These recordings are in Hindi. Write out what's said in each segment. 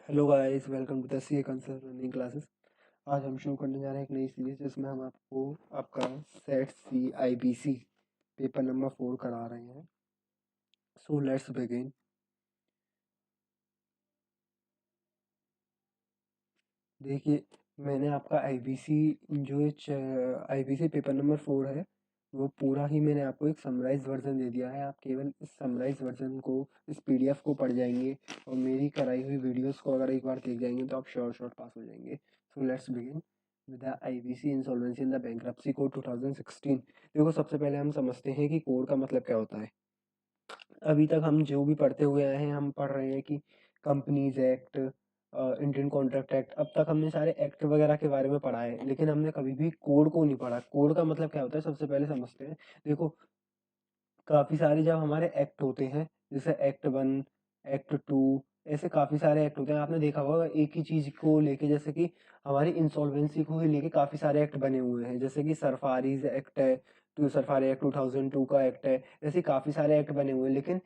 Hello guys, welcome to the CA concern running classes. आज हम शुरू करने जा रहे हैं एक नई सीरीज जिसमें हम आपको आपका सेट सी आईबीसी पेपर नंबर 4 करा रहे हैं। So let's begin. देखिए, मैंने आपका आईबीसी जो आईबीसी पेपर नंबर 4 है वो पूरा ही मैंने आपको एक समराइज वर्जन दे दिया है। आप केवल इस समराइज वर्जन को, इस पीडीएफ को पढ़ जाएंगे और मेरी कराई हुई वीडियोस को अगर एक बार देख जाएंगे तो आप श्योर पास हो जाएंगे। So let's begin with the IBC insolvency in the bankruptcy code 2016। देखो, सबसे पहले हम समझते हैं कि कोड का मतलब क्या होता है। अभी तक हम जो भी पढ़ते हुए आए हैं, हम पढ़ रहे हैं कि companies act, Indian contract act, अब तक हमने सारे एक्ट वगैरह के बारे में पढ़ा है, लेकिन हमने कभी भी कोड को नहीं पढ़ा। कोड का मतलब क्या होता है सबसे पहले समझते हैं। देखो, काफ़ी सारे जब हमारे एक्ट होते हैं, जैसे एक्ट 1, एक्ट 2, ऐसे काफ़ी सारे एक्ट होते हैं। आपने देखा होगा एक ही चीज़ को लेके, जैसे कि हमारी इंसॉल्वेंसी को ही लेके काफ़ी सारे एक्ट बने हुए हैं, जैसे कि सरफारीज एक्ट है, तो सरफारी एक्ट 2002 का एक्ट है। ऐसे काफ़ी सारे एक्ट बने हुए हैं, लेकिन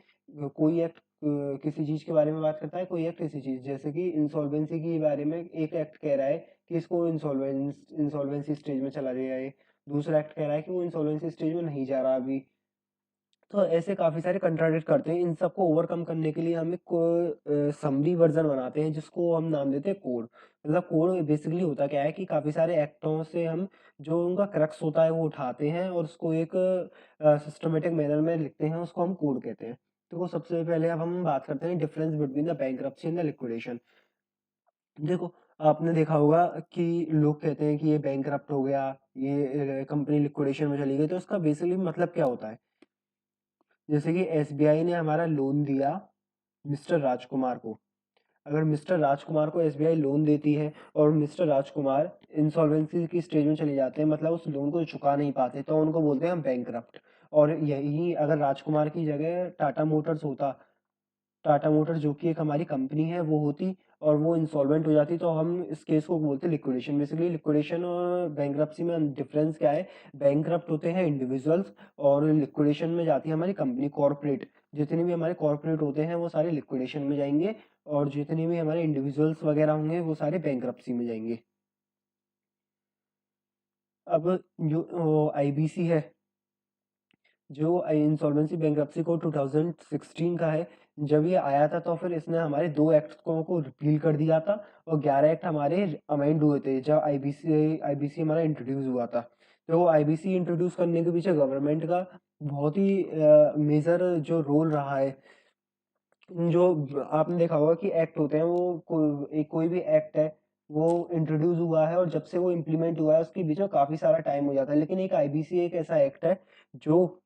कोई एक्ट किसी चीज़ के बारे में बात करता है, कोई एक्ट किसी चीज़, जैसे कि इंसॉल्वेंसी के बारे में एक एक्ट कह रहा है कि इसको इंसॉल्वेंसी स्टेज में चला गया है, दूसरा एक्ट कह रहा है कि वो इंसॉल्वेंसी स्टेज में नहीं जा रहा अभी। तो ऐसे काफ़ी सारे कंट्राडिक्ट करते हैं। इन सबको ओवरकम करने के लिए हम एक समरी वर्जन बनाते हैं जिसको हम नाम देते हैं कोड। मतलब कोड बेसिकली होता क्या है कि काफ़ी सारे एक्टों से हम जो उनका क्रक्स होता है वो उठाते हैं और उसको एक सिस्टमेटिक मैनर में लिखते हैं, उसको हम कोड कहते हैं। तो वो सबसे पहले अब हम बात करते हैं difference between the bankruptcy and the liquidation. देखो, आपने देखा होगा कि लोग कहते हैं कि ये बैंकरप्ट हो गया, ये कंपनी लिक्विडेशन में चली गई, तो इसका बेसिकली मतलब क्या होता है। जैसे कि एसबीआई ने हमारा लोन दिया मिस्टर राजकुमार को। अगर मिस्टर राजकुमार को एसबीआई लोन देती है और मिस्टर राजकुमार इंसॉल्वेंसी की स्टेज में चले जाते हैं, मतलब उस लोन को चुका नहीं पाते, तो उनको बोलते हैं हम बैंकरप्ट। और यही अगर राजकुमार की जगह टाटा मोटर्स होता, टाटा मोटर्स जो कि एक हमारी कंपनी है वो होती, और वो इंसॉल्वेंट हो जाती, तो हम इस केस को बोलते हैं लिक्विडेशन। बेसिकली लिक्विडेशन और बैंक्रप्सी में डिफरेंस क्या है। बैंक्रप्ट होते हैं इंडिविजुअल्स और लिक्विडेशन में जाती है हमारी कंपनी, कॉर्पोरेट। जितने भी हमारे कॉर्पोरेट होते हैं वो सारे लिक्विडेशन में जाएंगे, और जितने भी हमारे इंडिविजुअल्स वगैरह होंगे वो सारे बैंक्रप्सी में जाएंगे। अब जो आईबीसी है, जो इंसॉल्वेंसी बैंक्रप्सी कोड 2016 का है, जब ये आया था तो फिर इसने हमारे 2 एक्ट को रिपील कर दिया था और 11 एक्ट हमारे अमेंड हुए थे जब आईबीसी आईबीसी हमारा इंट्रोड्यूस हुआ था। तो आईबीसी इंट्रोड्यूस करने के पीछे गवर्नमेंट का बहुत ही मेजर जो रोल रहा है। जो आपने देखा होगा कि एक्ट होते हैं वो कोई भी एक्ट है वो इंट्रोड्यूस हुआ है और जब से वो इम्प्लीमेंट हुआ है उसके बीच में काफी सारा टाइम हो जाता है, लेकिन एक आईबीसी एक ऐसा एक्ट है जो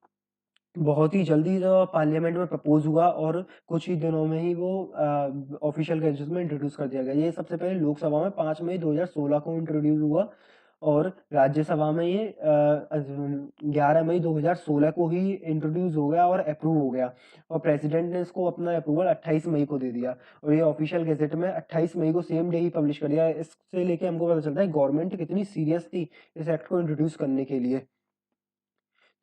बहुत ही जल्दी पार्लियामेंट में प्रपोज हुआ और कुछ ही दिनों में ही वो ऑफिशियल गैजेट्स में इंट्रोड्यूस कर दिया गया। ये सबसे पहले लोकसभा में 5 मई 2016 को इंट्रोड्यूस हुआ और राज्यसभा में ये 11 मई 2016 को ही इंट्रोड्यूस हो गया और अप्रूव हो गया, और प्रेसिडेंट ने इसको अपना अप्रूवल 28 मई को दे दिया, और ये ऑफिशियल गैजेट में 28 मई को सेम डे ही पब्लिश कर दिया। इससे लेके हमको पता चलता है गवर्नमेंट कितनी सीरियस थी इस एक्ट को इंट्रोड्यूस करने के लिए।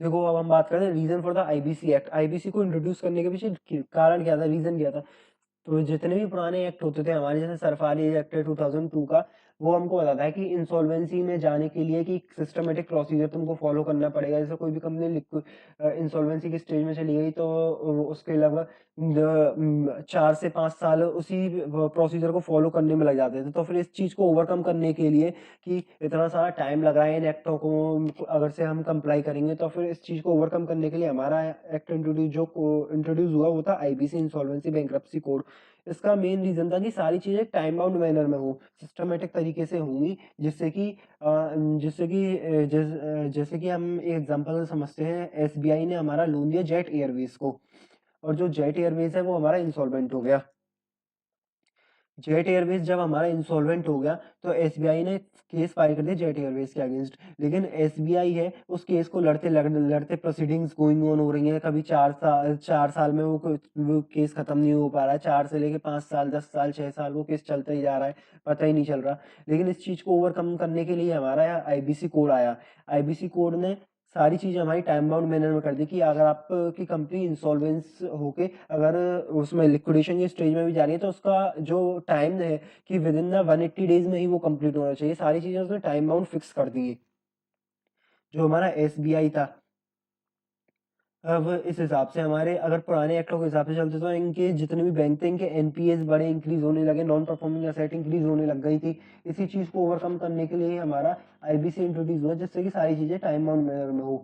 देखो, अब हम बात करते हैं reason for the IBC act. IBC को इंट्रोड्यूस करने के पीछे कारण क्या था, रीजन क्या था। तो जितने भी पुराने एक्ट होते थे हमारे, जैसे सरफारी एक्ट है 2002 का, वो हमको बताता है कि इंसॉल्वेंसी में जाने के लिए कि सिस्टमेटिक प्रोसीजर तुमको फॉलो करना पड़ेगा। जैसे कोई भी कंपनी इंसॉल्वेंसी की स्टेज में चली गई तो उसके लगभग 4 से 5 साल उसी प्रोसीजर को फॉलो करने में लग जाते थे। तो फिर इस चीज़ को ओवरकम करने के लिए कि इतना सारा टाइम लग रहा है इन एक्टों को अगर से हम कंप्लाई करेंगे, तो फिर इस चीज़ को ओवरकम करने के लिए हमारा एक्ट इंट्रोड्यूस हुआ वो था आईबीसी इंसॉल्वेंसी बैंक्रप्सी कोड। इसका मेन रीजन था कि सारी चीजें टाइम बाउंड मैनर में हो, सिस्टमेटिक तरीके से होंगी, जिससे कि जैसे कि हम एक एग्जांपल समझते हैं। एसबीआई ने हमारा लोन दिया जेट एयरवेज को, और जो जेट एयरवेज है वो हमारा इंसॉल्वेंट हो गया। जेट एयरवेज जब हमारा इंसॉल्वेंट हो गया तो एसबीआई ने केस फाइल कर दिया जेट एयरवेज के अगेंस्ट, लेकिन एसबीआई है उस केस को लड़ते प्रोसीडिंग्स गोइंग ऑन हो रही है। कभी 4 साल में वो केस खत्म नहीं हो पा रहा है, 4 से लेके 5 साल, 10 साल, 6 साल वो केस चलता ही जा रहा है, पता ही नहीं चल रहा। लेकिन इस चीज को ओवरकम करने के लिए हमारा आईबीसी कोड आया। आईबीसी कोड ने सारी चीज़ें हमारी टाइम बाउंड मैनर में कर दी कि अगर आपकी कंपनी इंसॉल्वेंस होके अगर उसमें लिक्विडेशन की स्टेज में भी जा रही है तो उसका जो टाइम है कि विद इन द 180 डेज में ही वो कंप्लीट होना चाहिए, सारी चीज़ें उसने टाइम बाउंड फिक्स कर दी है। जो हमारा एसबीआई था, अब इस हिसाब से हमारे अगर पुराने एक्टों के हिसाब से चलते तो इनके जितने भी बैंक थे इनके एनपीएस बड़े इंक्रीज होने लगे, नॉन परफॉर्मिंग एसेट इंक्रीज होने लग गई थी। इसी चीज़ को ओवरकम करने के लिए हमारा आईबीसी इंट्रोड्यूस हुआ, जिससे कि सारी चीज़ें टाइम बाउंड मैनर में हो।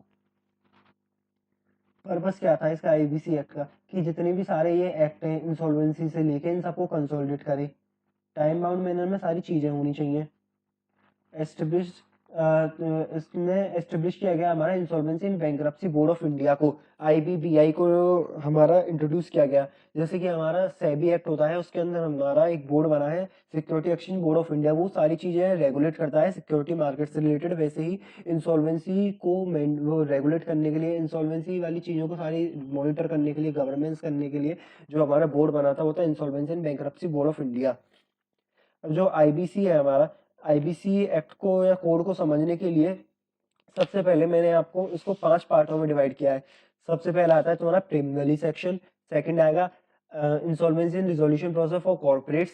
पर्पस क्या था इसका आईबीसी एक्ट का कि जितने भी सारे ये एक्ट हैं इंसॉल्वेंसी से लेके इन सबको कंसोलिडेट करे, टाइम बाउंड मैनर में सारी चीज़ें होनी चाहिए। एस्टेब्लिश इसमें एस्टेब्लिश किया गया हमारा insolvency and bankruptcy board of India को, आईबीबीआई को हमारा इंट्रोड्यूस किया गया। जैसे कि हमारा सेबी एक्ट होता है उसके अंदर हमारा एक बोर्ड बना है security exchange board of India, वो सारी चीज़ें रेगुलेट करता है सिक्योरिटी मार्केट से रिलेटेड। वैसे ही इंसॉल्वेंसी को वो रेगुलेट करने के लिए, इंसॉल्वेंसी वाली चीज़ों को सारी मॉनिटर करने के लिए, गवर्नेंस करने के लिए जो हमारा बोर्ड बना था वो था insolvency and bankruptcy board of India. अब जो आईबीसी है हमारा, आईबीसी एक्ट को या कोड को समझने के लिए सबसे पहले मैंने आपको इसको 5 पार्टों में डिवाइड किया है। सबसे पहला आता है तुम्हारा प्रिलिमिनरी सेक्शन, सेकंड आएगा insolvency and resolution process for corporates,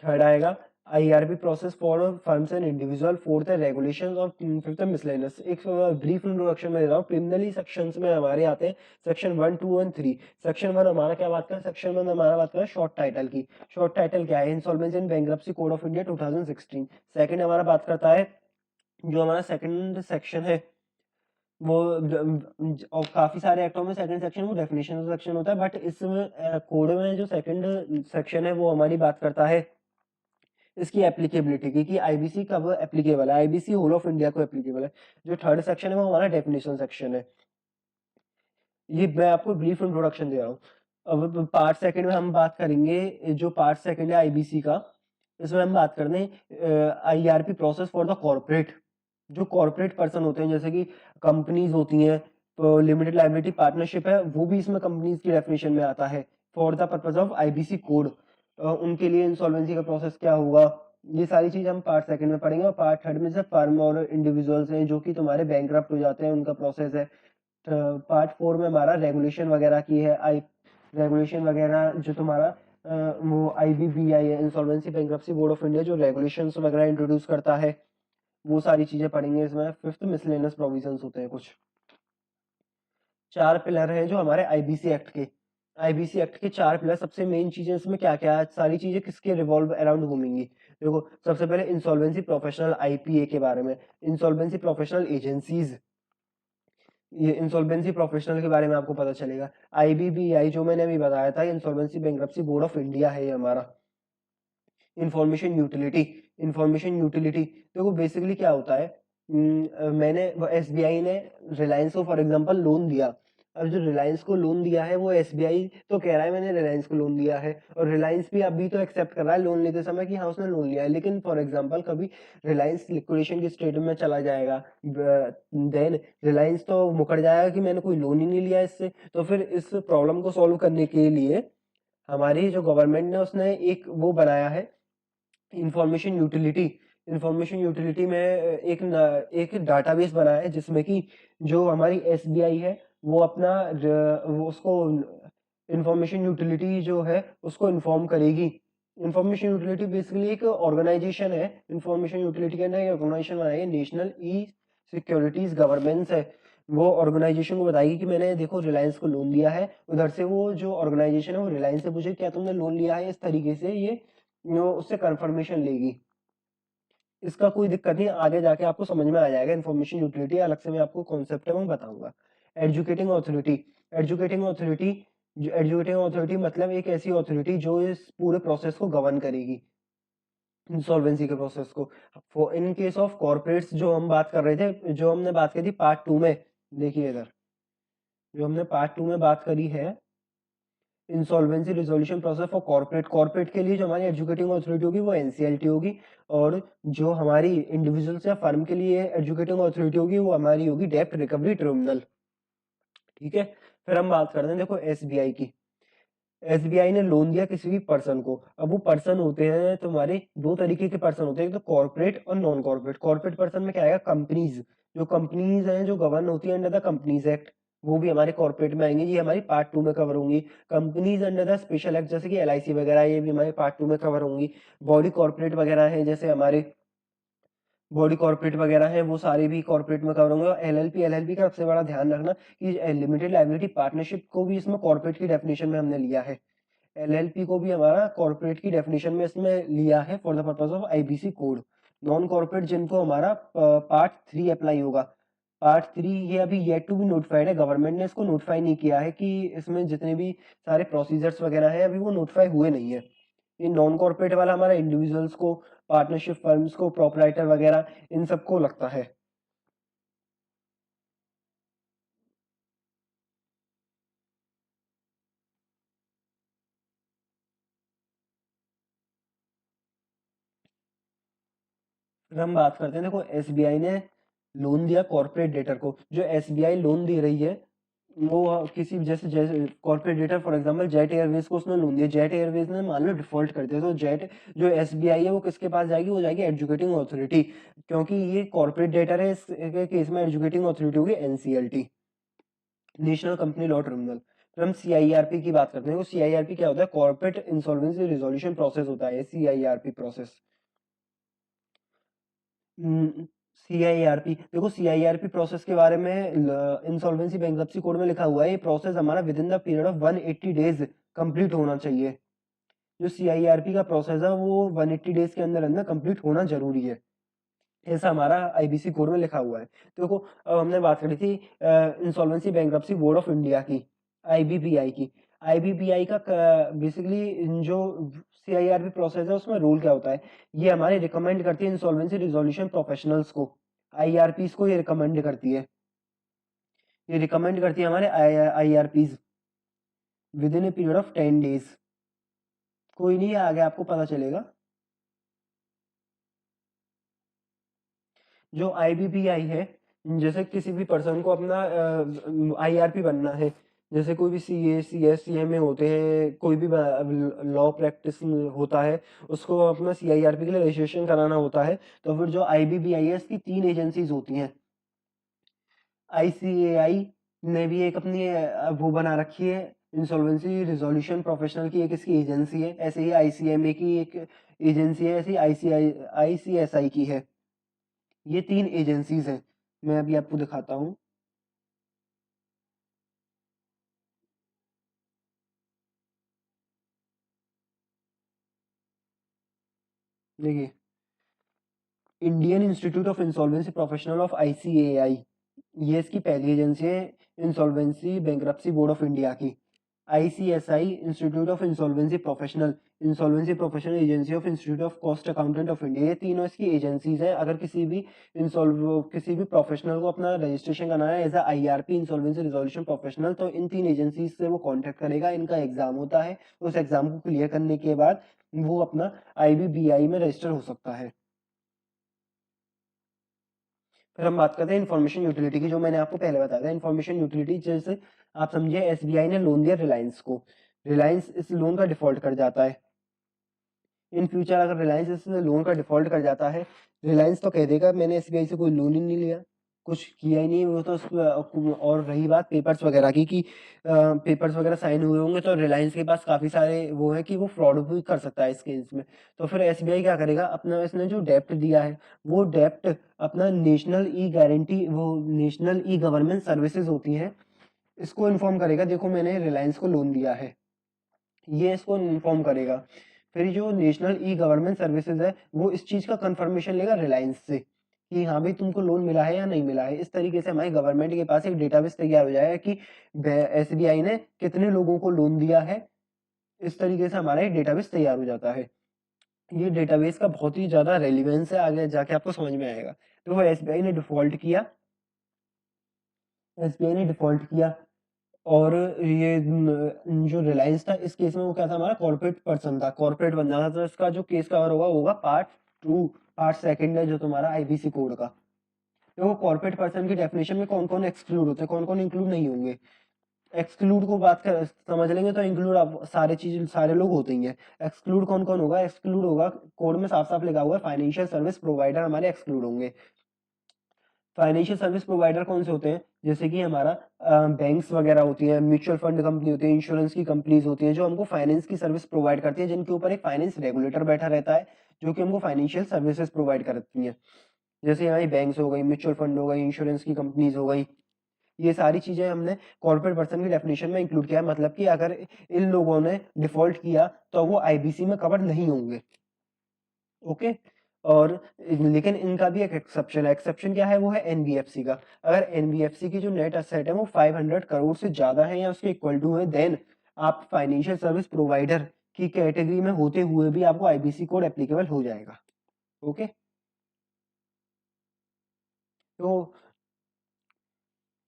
third आएगा IRB process for firms and individual, fourth है रेगुलेशंस और फिफ्थ है मिसलेनियस। एक ब्रीफ इंट्रोडक्शन में दे रहा हूँ। प्रिलिमिनरी सेक्शंस में हमारे आते हैं सेक्शन 1, 2 एंड 3। सेक्शन 1 हमारा क्या बात कर, सेक्शन 1 हमारा बात कर शॉर्ट टाइटल की। शॉर्ट टाइटल क्या है, insolvency and bankruptcy code of India 2016। Second हमारा बात करता है, जो हमारा सेकंड सेक्शन है वो और काफी सारे एक्टों में सेकंड सेक्शन वो डेफिनेशन सेक्शन होता है, बट इस कोड में जो सेकंड सेक्शन है वो हमारी बात करता है इसकी एप्लीकेबिलिटी की कि आईबीसी कब एप्लीकेबल है, आईबीसी होल ऑफ इंडिया को एप्लीकेबल है। जो थर्ड सेक्शन है वो हमारा डेफिनेशन सेक्शन है। ये मैं आपको ब्रीफ इंट्रोडक्शन दे रहा हूँ। अब पार्ट सेकंड में हम बात करेंगे, जो पार्ट सेकंड है आईबीसी का, इसमें हम बात करते हैं IRP process for the corporate. जो कॉर्पोरेट पर्सन होते हैं जैसे कि कंपनीज होती हैं, तो लिमिटेड लाइबिलिटी पार्टनरशिप है वो भी इसमें कंपनीज की डेफिनेशन में आता है। For the purpose of IBC code उनके लिए इंसॉल्वेंसी का प्रोसेस क्या होगा, ये सारी चीज हम पार्ट सेकंड में पढ़ेंगे। और पार्ट थर्ड में से फर्म और इंडिविजुअल्स हैं जो कि तुम्हारे बैंकरप्ट हो जाते हैं, उनका प्रोसेस है। पार्ट 4 में हमारा रेगुलेशन वगैरह की है, आई रेगुलेशन वगैरह जो तुम्हारा वो आईबीबीआई है, insolvency bankruptcy board of India, जो रेगुलेशंस वगैरह इंट्रोड्यूस करता है, वो सारी चीजें पढ़ेंगे इसमें। फिफ्थ मिसलेनियस प्रोविजंस होते हैं कुछ। 4 पिलर हैं जो हमारे आईबीसी एक्ट के, आईबीसी एक्ट के 4 पिलर। सबसे मेन चीजें इसमें क्या क्या है, सारी चीजें किसके रिवॉल्व अराउंड घूमेंगी। देखो सबसे पहले इंसॉल्वेंसी प्रोफेशनल आईपीए के बारे में, इंसॉल्वेंसी प्रोफेशनल एजेंसीज, ये इंसॉल्वेंसी प्रोफेशनल के बारे में आपको पता चलेगा। आईबीबीआई जो मैंने अभी बताया था, insolvency bankruptcy board of India है ये हमारा। इंफॉर्मेशन यूटिलिटी, इंफॉर्मेशन यूटिलिटी देखो बेसिकली क्या होता है, मैंने एसबीआई ने रिलायंस को फॉर एग्जांपल लोन दिया। अब जो रिलायंस को लोन दिया है वो एसबीआई तो कह रहा है मैंने रिलायंस को लोन दिया है, और रिलायंस भी अभी तो एक्सेप्ट कर रहा है लोन लेते समय कि हाँ उसने लोन लिया है। लेकिन फॉर एग्जांपल कभी रिलायंस लिक्विडेशन की स्टेट में चला जाएगा, देन रिलायंस तो मुकर जाएगा कि मैंने कोई लोन ही नहीं लिया इससे। तो फिर इस प्रॉब्लम को सॉल्व करने के लिए हमारी जो गवर्नमेंट ने उसने एक वो बनाया है इंफॉर्मेशन यूटिलिटी। इंफॉर्मेशन यूटिलिटी में एक डाटाबेस बनाया है जिसमें कि जो हमारी एसबीआई है वो अपना वो उसको इंफॉर्मेशन यूटिलिटी जो है उसको इन्फॉर्म करेगी। इंफॉर्मेशन यूटिलिटी बेसिकली एक ऑर्गेनाइजेशन है, इंफॉर्मेशन यूटिलिटी के अंदर एक ऑर्गेनाइजेशन बनाई है, नेशनल ई सिक्योरिटीज गवर्नेंस है। वो ऑर्गेनाइजेशन को बताएगी कि मैंने देखो रिलायंस को लोन दिया है, उधर से वो जो ऑर्गेनाइजेशन है वो रिलायंस से पूछे क्या तुमने लोन लिया है, इस तरीके से ये उससे कंफर्मेशन लेगी। इसका कोई दिक्कत नहीं, आगे जाके आपको समझ में आ जाएगा। इंफॉर्मेशन यूटिलिटी अलग से मैं आपको कॉन्सेप्ट है वो बताऊंगा। Educating authority, educating authority, educating authority मतलब एक ऐसी ऑथोरिटी जो इस पूरे प्रोसेस को गवर्न करेगी, इंसॉल्वेंसी के प्रोसेस को। इन केस ऑफ कॉर्पोरेट्स जो हम बात कर रहे थे, जो हमने बात की थी पार्ट 2 में, देखिए इधर जो हमने पार्ट 2 में बात करी है insolvency resolution process for corporate. Corporate के लिए जो हमारी एजुकेटिंग ऑथोरिटी होगी वो एनसीएलटी होगी, और जो हमारी इंडिविजुअल्स या फर्म के लिए एजुकेटिंग ऑथोरिटी होगी वो हमारी होगी डेब्ट रिकवरी ट्रिब्यूनल। ठीक है, फिर हम बात करते हैं देखो एसबीआई की। एसबीआई ने लोन दिया किसी भी पर्सन को। अब वो पर्सन होते हैं तुम्हारे, दो तरीके के पर्सन होते हैं, एक तो कॉर्पोरेट और नॉन कॉर्पोरेट। कॉर्पोरेट पर्सन में क्या आएगा, कंपनीज, जो कंपनीज हैं जो गवर्न होती है अंडर द कंपनीज एक्ट, वो भी हमारे कॉर्पोरेट में आएंगे, ये हमारी पार्ट 2 में कवर होंगी। Companies under the special act जैसे कि एलआईसी वगैरह, ये भी हमारे पार्ट 2 में कवर होंगी। बॉडी कॉर्पोरेट वगैरह है, जैसे हमारे बॉडी कॉर्पोरेट वगैरह है, वो सारे भी कॉर्पोरेट में कवर होंगे। और एलएलपी, एलएलपी का सबसे बड़ा ध्यान रखना कि लिमिटेड लायबिलिटी पार्टनरशिप को भी इसमें कॉर्पोरेट की डेफिनेशन में हमने लिया है। एलएलपी को भी हमारा कॉर्पोरेट की डेफिनेशन में इसमें लिया है for the purpose of IBC code. Non corporate जिनको हमारा पार्ट 3 अप्लाई होगा। पार्ट 3 ये अभी येट टू बी नोटिफाइड है, गवर्नमेंट ने इसको नोटिफाई नहीं किया है कि इसमें जितने भी सारे प्रोसीजर्स वगैरह हैं अभी वो नोटिफाई हुए नहीं है। ये नॉन कॉर्पोरेट वाला हमारा इंडिविजुअल्स को, पार्टनरशिप फर्म्स को, प्रोपराइटर वगैरह इन सबको लगता है। फिर हम बात करते हैं, देखो एसबीआई ने लोन दिया कॉर्पोरेट डेटर को। जो एसबीआई लोन दे रही है वो किसी, जैसे जैसे corporate debtor for example jet Airways को उसने लोन दिया, जेट एयरवेज ने मान लो डिफॉल्ट कर दिया, तो जेट जो एसबीआई है वो किसके पास जाएगी, वो जाएगी एजुकेटिंग अथॉरिटी, क्योंकि ये कॉर्पोरेट डेटर है। इस केस में एजुकेटिंग अथॉरिटी होगी NCLT, national company law tribunal. फिर हम सीआईआरपी की बात करते हैं। तो सीआईआरपी क्या होता है, कॉर्पोरेट इंसॉल्वेंसी रिजोल्यूशन प्रोसेस होता है सीआईआरपी प्रोसेस। सीआईआरपी, देखो सीआईआरपी प्रोसेस के बारे में इंसॉल्वेंसी बैंक्रप्सी कोड में लिखा हुआ है, ये प्रोसेस हमारा with in the period of 180 days complete होना चाहिए। जो सीआईआरपी का प्रोसेस है वो 180 डेज के अंदर अंदर कंप्लीट होना जरूरी है, ऐसा हमारा आईबीसी कोड में लिखा हुआ है। तो देखो अब हमने बात करी थी insolvency bankruptcy board of India की, आईबीपीआई की। आईबीपीआई का बेसिकली जो सीआईआरपी प्रोसेस है उसमें रूल क्या होता है, ये हमारे रिकमेंड करती है इंसॉल्वेंसी रिजोल्यूशन प्रोफेशनल्स को, आईआरपीस को ये रिकमेंड करती है। ये रिकमेंड करती है हमारे IRPs within a period of 10 days. कोई नहीं, आगे आपको पता चलेगा। जो आईबीपीआई है, जैसे किसी भी पर्सन को अपना आईआरपी बनना है, जैसे कोई भी सीए, सीएस, सीएमए होते हैं, कोई भी लॉ प्रैक्टिस होता है, उसको अपना सीआईआरपी के लिए रजिस्ट्रेशन कराना होता है। तो फिर जो आईबीपीआई है इसकी 3 एजेंसीज होती हैं। आईसीएआई ने भी एक अपनी वो बना रखी है इंसॉल्वेंसी रिजोल्यूशन प्रोफेशनल की, एक इसकी एजेंसी है। ऐसे ही आईसीएमए की एक एजेंसी है, ऐसे ही आईसीएसआई की है। ये 3 एजेंसीज हैं, मैं अभी आपको दिखाता हूँ। देखिए, Indian institute of insolvency professional of ICAI, ये इसकी पहली एजेंसी है insolvency bankruptcy board of India की। ICSI, institute of insolvency professional, insolvency professional agency of institute of cost accountant of India, ये तीनों इसकी एजेंसीज हैं। अगर किसी भी प्रोफेशनल को अपना रजिस्ट्रेशन कराना है as IRP, insolvency resolution professional, तो इन 3 एजेंसीज से वो कांटेक्ट करेगा। इनका एग्जाम होता है, उस एग्जाम को क्लियर करने के बाद वो अपना आईबीबीआई में रजिस्टर हो सकता है। फिर हम बात करते हैं इन्फॉर्मेशन यूटिलिटी की, जो मैंने आपको पहले बताया था। इन्फॉर्मेशन यूटिलिटी जैसे आप समझिए एसबीआई ने लोन दिया रिलायंस को, रिलायंस इस लोन का डिफॉल्ट कर जाता है। इन फ्यूचर अगर रिलायंस इस लोन का डिफॉल्ट कर जाता है, रिलायंस तो कह देगा मैंने एसबीआई से कोई लोन ही नहीं लिया, कुछ किया ही नहीं। वो तो और रही बात पेपर्स वगैरह की कि पेपर्स वगैरह साइन हुए होंगे, तो रिलायंस के पास काफी सारे वो है कि वो फ्रॉड भी कर सकता है इस केस में। तो फिर एसबीआई क्या करेगा, अपना इसने जो डेप्ट दिया है वो डेप्ट अपना नेशनल ई गारंटी, वो नेशनल ई गवर्नमेंट सर्विसेज होती हैं, इसको इन्फॉर्म करेगा, देखो मैंने रिलायंस को लोन दिया है, ये इसको इन्फॉर्म करेगा। फिर जो नेशनल ई गवर्नमेंट सर्विसेज है वो इस चीज का कंफर्मेशन लेगा रिलायंस से कि हाँ भाई तुमको लोन मिला है या नहीं मिला है। इस तरीके से हमारी गवर्नमेंट के पास एक डेटाबेस तैयार हो जाएगा कि एसबीआई ने कितने लोगों को लोन दिया है। इस तरीके से हमारा एक डेटाबेस तैयार हो जाता है। ये डेटाबेस का बहुत ही ज्यादा रेलिवेंस है, आगे जाके आपको समझ में आएगा। तो वो एसबीआई ने डिफॉल्ट किया, एसबीआई ने डिफॉल्ट किया। और ये जो रिलायंस था इस केस में वो क्या था, हमारा कॉर्पोरेट पर्सन था, कॉर्पोरेट बन जाता था। तो इसका जो केस कवर होगा होगा पार्ट 2, पार्ट सेकंड है जो तुम्हारा आईबीसी कोड का। देखो कॉर्पोरेट पर्सन की डेफिनेशन में कौन कौन एक्सक्लूड होते हैं, कौन कौन इंक्लूड नहीं होंगे। एक्सक्लूड को बात कर समझ लेंगे तो इंक्लूड आप सारे चीज सारे लोग होते ही हैं। एक्सक्लूड कौन कौन होगा? एक्सक्लूड होगा, कोड में साफ साफ लिखा हुआ है, फाइनेंशियल सर्विस प्रोवाइडर हमारे एक्सक्लूड होंगे। फाइनेंशियल सर्विस प्रोवाइडर कौन से होते हैं? जैसे कि हमारा बैंक्स वगैरह होती हैं, म्यूचुअल फंड कंपनी होती है, इंश्योरेंस की कंपनीज होती हैं, जो हमको फाइनेंस की सर्विस प्रोवाइड करती है, जिनके ऊपर एक फाइनेंस रेगुलेटर बैठा रहता है, जो कि हमको फाइनेंशियल सर्विसेज प्रोवाइड करती हैं। जैसे हमारी बैंक्स हो गई, म्यूचुअल फंड हो गई, इंश्योरेंस की कंपनीज हो गई, ये सारी चीजें हमने कॉर्पोरेट पर्सन की डेफिनेशन में इंक्लूड किया है। मतलब कि अगर इन लोगों ने डिफॉल्ट किया तो वो आईबीसी में कवर नहीं होंगे। ओके। और लेकिन इनका भी एक एक्सेप्शन है। एक्सेप्शन क्या है? वो है एनबीएफसी का। अगर एनबीएफसी की जो नेट एसेट है वो 500 करोड़ से ज्यादा है या उसके इक्वल टू है, देन आप फाइनेंशियल सर्विस प्रोवाइडर की कैटेगरी में होते हुए भी आपको आईबीसी कोड एप्लीकेबल हो जाएगा। ओके। तो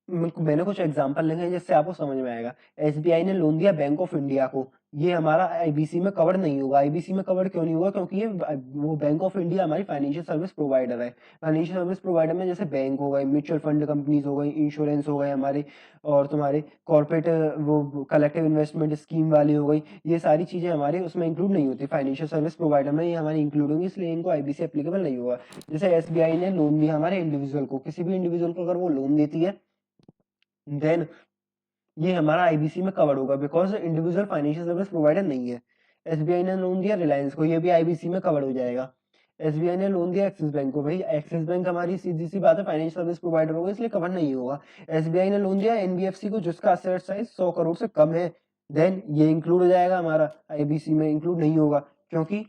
मैंने कुछ एग्जांपल लिखे हैं जिससे आपको समझ में आएगा। एसबीआई ने लोन दिया बैंक ऑफ इंडिया को, ये हमारा आईबीसी में कवर नहीं होगा। आईबीसी में कवर क्यों नहीं होगा? क्योंकि ये वो बैंक ऑफ इंडिया हमारी फाइनेंशियल सर्विस प्रोवाइडर है। फाइनेंशियल सर्विस प्रोवाइडर में जैसे बैंक हो गए, म्यूचुअल फंड कंपनीज हो गई, इंश्योरेंस हो गए हमारे, और तुम्हारे कॉर्पोरेट वो कलेक्टिव इन्वेस्टमेंट स्कीम वाली हो गई, ये सारी चीजें हमारे उसमें इंक्लूड नहीं होती। फाइनेंशियल सर्विस प्रोवाइडर में ये हमारी इंक्लूड होंगी, इसलिए इनको आईबीसी एप्लीकेबल नहीं होगा। जैसे एसबीआई ने लोन दिया हमारे इंडिविजुअल को, किसी भी इंडिविजुअल को अगर वो लोन देती है, देन ये हमारा आईबीसी में कवर होगा, because individual financial service provider नहीं है। एसबीआई ने लोन दिया रिलायंस को, ये भी आईबीसी में कवर हो जाएगा। एसबीआई ने लोन दिया एक्सिस बैंक को, भाई एक्सिस बैंक हमारी सीधी सी बात है फाइनेंशियल सर्विस प्रोवाइडर होगा, इसलिए कवर नहीं होगा। एसबीआई ने लोन दिया एनबीएफसी को, जिसका असेट साइज 100 करोड़ से कम है, देन ये इंक्लूड हो जाएगा हमारा, आईबीसी में इंक्लूड नहीं होगा, क्योंकि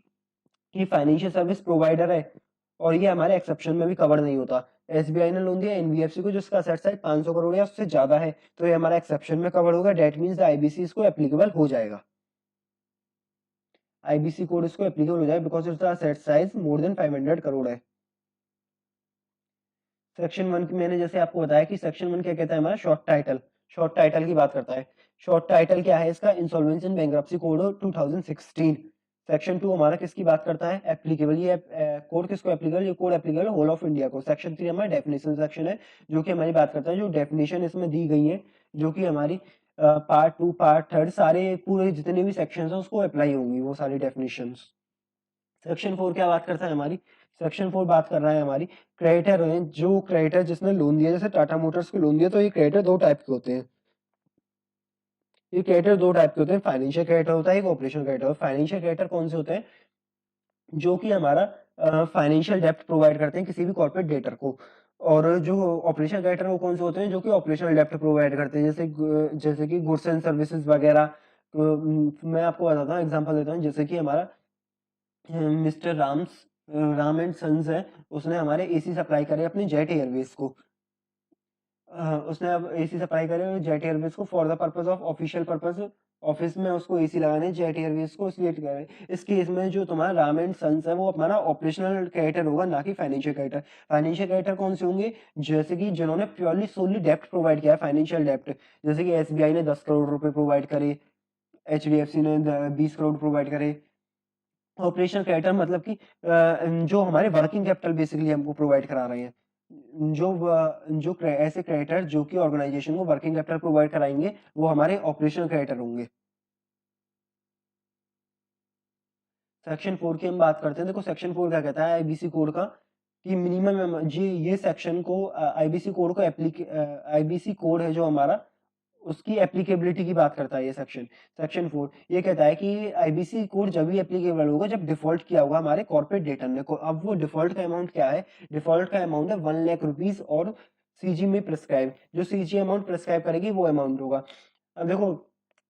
ये फाइनेंशियल सर्विस प्रोवाइडर है और ये हमारे एक्सेप्शन में भी कवर नहीं होता। एसबीआई ने लोन दिया एनबीएफसी को, जिसका असेट साइज 500 करोड़ या उससे ज्यादा है, तो ये हमारा एक्सेप्शन में कवर होगा। डेट मींस आईबीसी इसको एप्लीकेबल हो जाएगा। आईबीसी कोड इसको एप्लीकेबल हो जाएगा बिकॉज इसका asset size more than 500 crore है। सेक्शन 1 की मैंने जैसे आपको बताया कि सेक्शन 1 क्या कहता है? हमारा शॉर्ट टाइटल, शॉर्ट टाइटल की बात करता है। शॉर्ट टाइटल क्या है इसका? Insolvency and bankruptcy code 2016। Section 2 हमारा किसकी बात करता है? एप्लीकेबल। ये कोड किसको एप्लीकेबल? ये code applicable whole of India को। सेक्शन 3 हमारा डेफिनेशन सेक्शन है, जो कि हमारी बात करता है, जो डेफिनेशन इसमें दी गई है, जो कि हमारी पार्ट 2 पार्ट 3 सारे पूरे जितने भी सेक्शन है उसको अप्लाई होंगी वो सारी डेफिनेशंस। सेक्शन 4 क्या बात करता है हमारी? सेक्शन 4 बात कर रहा है हमारी क्रेडिटर है, जो क्रेडिटर जिसने लोन दिया, जैसे टाटा मोटर्स को लोन दिया, तो ये क्रेडिटर दो टाइप के होते हैं। ये क्रेडिटर दो टाइप के होते हैं, फाइनेंशियल क्रेडिटर होता है, एक ऑपरेशनल क्रेडिटर। फाइनेंशियल क्रेडिटर कौन से होते हैं? जो कि हमारा फाइनेंशियल डेप्ट प्रोवाइड करते हैं किसी भी कॉर्पोरेट डेटर को। और जो ऑपरेशनल क्रेडिटर वो कौन से होते हैं? जो कि ऑपरेशनल डेप्ट प्रोवाइड करते हैं, जैसे कि गुड्स एंड सर्विसेज वगैरह। तो मैं आपको बताता हूँ, एग्जांपल देता हूँ, जैसे कि हमारा मिस्टर राम एंड सन्स है, उसने हमारे एसी सप्लाई करे अपने जेट एयरवेज को। उसने अब एसी सप्लाई करे जेट एयरवेज को for the purpose of official purpose, office में उसको एसी लगाने जेट एयरवेज को, इसलिए करे। इस केस में जो तुम्हारा राम एंड सन्स है वो हमारा ऑपरेशनल क्रेडिटर होगा, ना कि फाइनेंशियल क्रेडिटर। फाइनेंशियल क्रेडिटर कौन से होंगे? जैसे कि जिन्होंने प्योरली सोली डेप्ट प्रोवाइड किया है, फाइनेंशियल डेप्ट। जैसे कि एसबीआई ने 10 करोड़ रुपए प्रोवाइड करे, एचडीएफसी ने 20 करोड़ प्रोवाइड करे। ऑपरेशनल क्रेडिटर मतलब कि जो हमारे वर्किंग कैपिटल बेसिकली हमको प्रोवाइड करा रहे हैं, ऐसे क्रेडिटर जो कि ऑर्गेनाइजेशन को वर्किंग कैपिटल प्रोवाइड कराएंगे, वो हमारे ऑपरेशनल क्रेडिटर होंगे। सेक्शन 4 की हम बात करते हैं। देखो सेक्शन 4 क्या कहता है आईबीसी कोड का, कि मिनिमम जी ये सेक्शन को आईबीसी कोड को आईबीसी कोड है जो हमारा, उसकी एप्लीकेबिलिटी की बात करता है ये सेक्शन। सेक्शन 4 ये कहता है कि आईबीसी कोड जब भी एप्लीकेबल होगा जब डिफॉल्ट किया होगा हमारे कॉर्पोरेट डेटर ने को। अब वो डिफॉल्ट का अमाउंट क्या है? डिफॉल्ट का अमाउंट है 1 लाख रुपीज, और सीजी में प्रिस्क्राइब, जो सीजी अमाउंट प्रिस्क्राइब करेगी वो अमाउंट होगा। अब देखो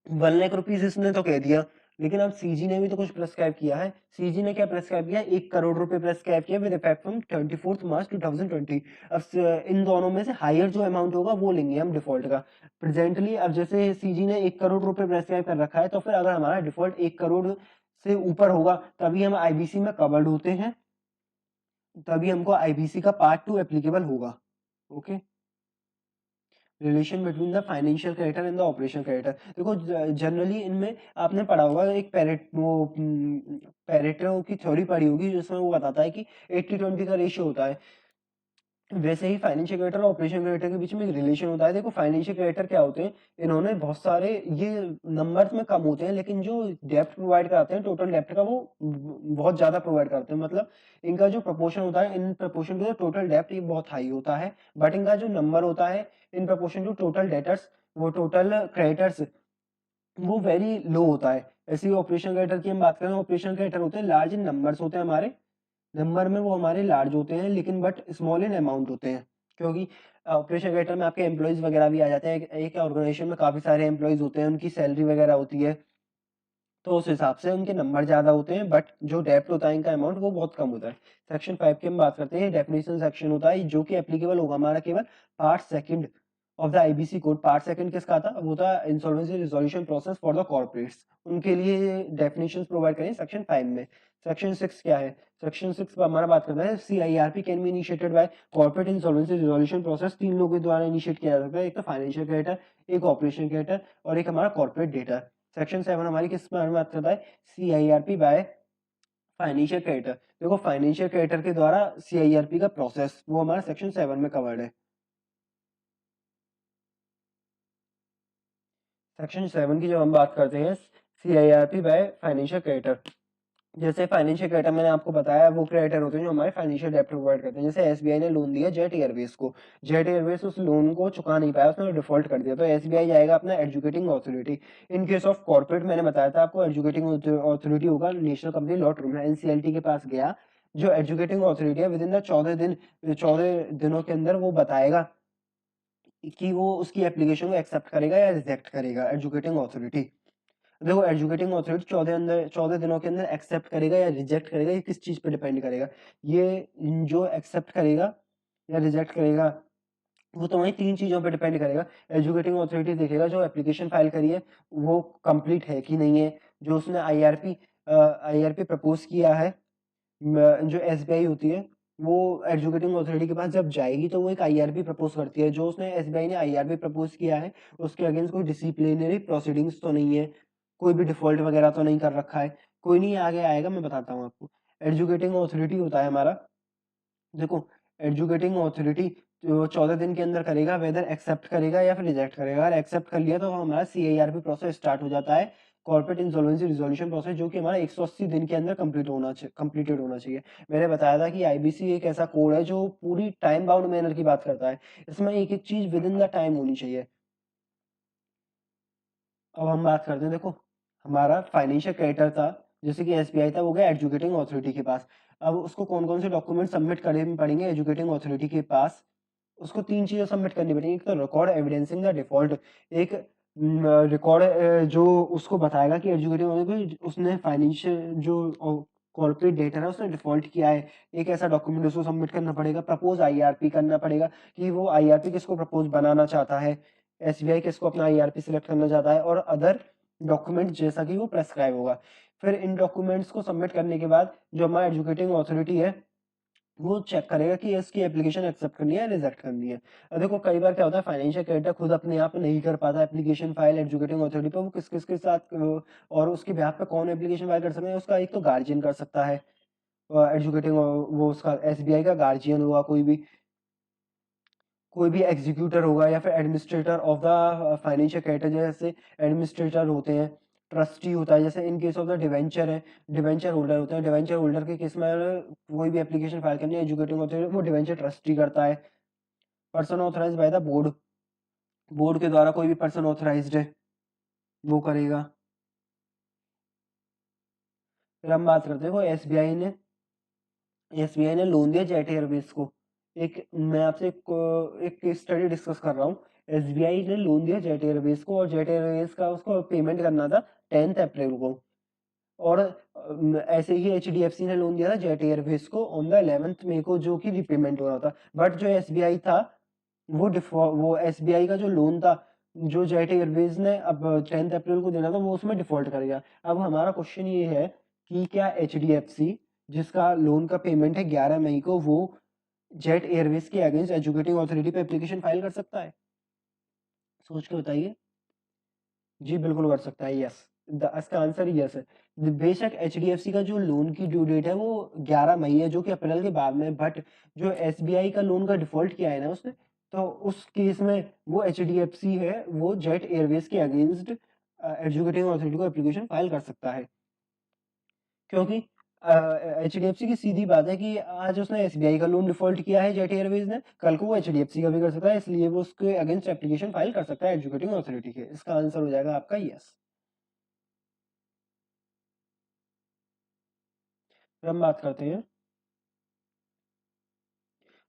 1 लाख रुपीज इसने तो कह दिया, लेकिन अब सीजी ने भी तो कुछ प्रेस्क्राइब किया है। सीजी ने क्या प्रेस्क्राइब किया? 1 करोड़ रुपए प्रेस्क्राइब किया विद इफेक्ट फ्रॉम 24 मार्च 2020। अब इन दोनों में से हायर जो अमाउंट होगा वो लेंगे हम डिफॉल्ट का। प्रेजेंटली अब जैसे सीजी ने 1 करोड़ रुपए प्रेस्क्राइब कर रखा है, तो फिर अगर हमारा डिफॉल्ट 1 करोड़ से ऊपर होगा तभी हम आईबीसी में कवर्ड होते हैं, तभी हमको आईबीसी का पार्ट 2 एप्लीकेबल होगा। Okay. Relation between the financial creditor and the operational creditor. देखो जनरली इनमें आपने पढ़ा होगा, एक पेरेटो की थ्योरी पढ़ी होगी, जिसमें वो बताता है कि 80-20 का रेशियो होता है। वैसे ही फाइनेंशियल क्रेडिटर और ऑपरेशन क्रेडिटर के बीच में एक रिलेशन होता है। देखो फाइनेंशियल क्रेडिटर क्या होते हैं, इन्होंने बहुत सारे, ये नंबर्स में कम होते हैं लेकिन जो डेप्ट प्रोवाइड कराते हैं टोटल डेप्ट का वो बहुत ज्यादा प्रोवाइड करते हैं। मतलब इनका जो प्रपोर्शन होता है इन प्रपोर्शन टू टोटल डेप्ट ये बहुत हाई होता है, बट इनका जो नंबर होता है in proportion to total debtors, वो टोटल क्रेडिटर्स, वो वेरी लो होता है। ऐसे ही ऑपरेशन क्रेडिटर की हम बात करें, ऑपरेशन क्रेडिटर होते हैं लार्ज इन नंबर्स होते हैं, हमारे नंबर में वो हमारे लार्ज होते हैं लेकिन बट स्मॉल इन अमाउंट होते हैं, क्योंकि ऑपरेशन थिएटर में आपके एम्प्लॉयज वगैरह भी आ जाते हैं। एक ऑर्गेनाइजेशन में काफी सारे एम्प्लॉयज होते हैं, उनकी सैलरी वगैरह होती है, तो उस हिसाब से उनके नंबर ज्यादा होते हैं, बट जो डेप्ट होता है इनका अमाउंट वो बहुत कम होता है। सेक्शन 5 की हम बात करते हैं, डेफिनेशन सेक्शन होता है जो कि एप्लीकेबल होगा हमारा केवल part second of the IBC code. Part second किसका था, वो था insolvency resolution process for the corporates, उनके लिए डेफिनेशंस प्रोवाइड करें सेक्शन 5 में। सेक्शन 6 क्या है, सेक्शन 6 पर हमारा बात करता है CIRP can be initiated by corporate insolvency resolution process. 3 लोगों के द्वारा इनिशिएट किया जा सकता है, एक तो फाइनेंशियल क्रेडिटर, एक ऑपरेशन क्रेडिटर और एक हमारा कॉर्पोरेट डेटर। सेक्शन 7 हमारी किस बारे में बात करता है, सीआईआरपी बाय फाइनेंशियल क्रेडिटर। देखो फाइनेंशियल क्रेडिटर के द्वारा सीआईआरपी का प्रोसेस वो हमारा सेक्शन 7 में कवर्ड है। सेक्शन 7 की जब हम बात करते हैं सीआईआरपी बाय फाइनेंशियल क्रेडिटर, जैसे फाइनेंशियल क्रेडिटर मैंने आपको बताया वो क्रेडिटर होते हैं जो हमारे फाइनेंशियल डेप्ट प्रोवाइड करते हैं। जैसे एसबीआई ने लोन दिया जेट एयरवेज को, जेट एयरवेज उस लोन को चुका नहीं पाया, उसने डिफॉल्ट कर दिया, तो एसबीआई जाएगा अपना educating authority. In case of corporate मैंने बताया था आपको, एजुकेटिंग अथॉरिटी होगा national company law tribunal NCLT के पास गया। जो एजुकेटिंग अथॉरिटी है विद इन द 14 दिनों के अंदर वो बताएगा कि वो उसकी एप्लीकेशन को एक्सेप्ट करेगा या रिजेक्ट करेगा, एजुकेटिंग अथॉरिटी। देखो एजुकेटिंग अथॉरिटी 14 दिनों के अंदर एक्सेप्ट करेगा या रिजेक्ट करेगा, ये किस चीज पे डिपेंड करेगा, ये जो एक्सेप्ट करेगा या रिजेक्ट करेगा वो तुम्हारी 3 चीजों पे डिपेंड करेगा। एजुकेटिंग अथॉरिटी देखेगा जो एप्लीकेशन फाइल करी है वो कंप्लीट है कि नहीं है, जो उसने आईआरपी प्रपोज किया है। जो एसबीआई होती है वो एजुकेटिंग अथॉरिटी के पास जब जाएगी तो वो एक आईआरपी प्रपोज करती है, जो उसने एसबीआई ने आईआरपी प्रपोज किया है उसके अगेंस्ट कोई डिसिप्लिनरी प्रोसीडिंग्स तो नहीं है, कोई भी डिफॉल्ट वगैरह तो नहीं कर रखा है, कोई नहीं आगे आएगा, मैं बताता हूँ आपको। एजुकेटिंग अथॉरिटी होता है हमारा, देखो एजुकेटिंग अथॉरिटी जो 14 दिन के अंदर करेगा, वेदर एक्सेप्ट करेगा या फिर रिजेक्ट करेगा। अगर एक्सेप्ट कर लिया तो हमारा सीआईआरपी प्रोसेस स्टार्ट हो जाता है, कॉर्पोरेट इंसॉल्वेंसी रिजोल्यूशन प्रोसेस, जो कि हमारा 180 दिन के अंदर कंप्लीटेड होना चाहिए। मैंने बताया था कि आईबीसी एक ऐसा कोड है जो पूरी टाइम बाउंड मैनर की बात करता है, इसमें एक एक चीज विद इन द टाइम होनी चाहिए। अब हम बात करते हैं, देखो हमारा फाइनेंशियल क्रेडिटर था जैसे कि एसबीआई था, वो गया एजुकेटिंग अथॉरिटी के पास। अब उसको कौन कौन से डॉक्यूमेंट सबमिट करने पड़ेंगे एजुकेटिंग अथॉरिटी के पास, उसको 3 चीजें सबमिट करनी पड़ेंगी। एक तो रिकॉर्ड एविडेंसिंग द डिफॉल्ट, एक रिकॉर्ड जो उसको बताएगा कि एजुकेटिंग अथॉरिटी उसने फाइनेंशियल जो कॉर्पोरेट डेटा है उसने डिफॉल्ट किया है, एक ऐसा डॉक्यूमेंट उसको सबमिट करना पड़ेगा। प्रपोज आईआरपी करना पड़ेगा कि वो आईआरपी किसको प्रपोज बनाना चाहता है, एसबीआई किसको अपना आईआरपी सिलेक्ट करना चाहता है, और अदर डॉक्यूमेंट जैसा कि वो प्रेस्क्राइब होगा। फिर इन डॉक्यूमेंट्स को सबमिट करने के बाद जो हमारा एजुकेटिंग अथॉरिटी है वो चेक करेगा कि इसकी एप्लीकेशन एक्सेप्ट करनी है या रिजेक्ट करनी है। अब देखो कई बार क्या होता है फाइनेंशियल क्रेडिटर खुद अपने आप नहीं कर पाता एप्लीकेशन फाइल एजुकेटिंग अथॉरिटी पे, वो किस किस के साथ और उसके बिहाफ पे कौन एप्लीकेशन फाइल कर सकते हैं, उसका एक तो गार्जियन कर सकता है एजुकेटिंग, वो उसका एसबीआई का गार्जियन होगा, कोई भी एग्जीक्यूटर होगा या फिर administrator of the financial creditor, जैसे एडमिनिस्ट्रेटर होते हैं, ट्रस्टी होता है, जैसे in case of the debenture है, डिवेंचर होल्डर होते हैं। डिवेंचर होल्डर के केस में कोई भी एप्लीकेशन फाइल करनी है एजुकेटिंग अथॉरिटी वो डिवेंचर ट्रस्टी करता है। Person authorised by the board, board के द्वारा कोई भी पर्सन ऑथराइज्ड है वो करेगा। फिर हम बात करते हैं वो एसबीआई ने लोन दिया जेट एयरवेज को। मैं आपसे एक स्टडी डिस्कस कर रहा हूँ। एसबीआई ने लोन दिया जेट एयरवेज को और जेट एयरवेज का उसको पेमेंट करना था 10 अप्रैल को, और ऐसे ही एचडीएफसी ने लोन दिया था जेट एयरवेज को ऑन द 11 मई को, जो कि रिपेमेंट हो रहा था। बट जो एसबीआई था वो एसबीआई का जो लोन था जो जेट एयरवेज ने अब 10 अप्रैल को देना था वो उसमें डिफॉल्ट कर गया। अब हमारा क्वेश्चन ये है कि क्या एचडीएफसी जिसका लोन का पेमेंट है 11 मई को, वो जेट एयरवेज के अगेंस्ट एजुकेटिंग अथॉरिटी पे एप्लीकेशन फाइल कर सकता है, सोच के बताइए। जी बिल्कुल कर सकता है, यस। इसका आंसर यस है। बेशक एचडीएफसी का जो लोन की ड्यू डेट है वो 11 मई है, जो कि अप्रैल के बाद में, बट जो एसबीआई का लोन का डिफॉल्ट किया है ना उसने, तो उस केस में वो एचडीएफसी है वो जेट एयरवेज के अगेंस्ट एजुकेटिंग अथॉरिटी को एप्लीकेशन फाइल कर सकता है, क्योंकि एचडीएफसी की सीधी बात है कि आज उसने एसबीआई का लोन डिफॉल्ट किया है जेट एयरवेज ने, कल को वो एचडीएफसी का भी कर सकता है, इसलिए वो उसके अगेंस्ट एप्लीकेशन फाइल कर सकता है एजुकेटिंग अथॉरिटी के। इसका आंसर हो जाएगा आपका यस। फिर हम बात करते हैं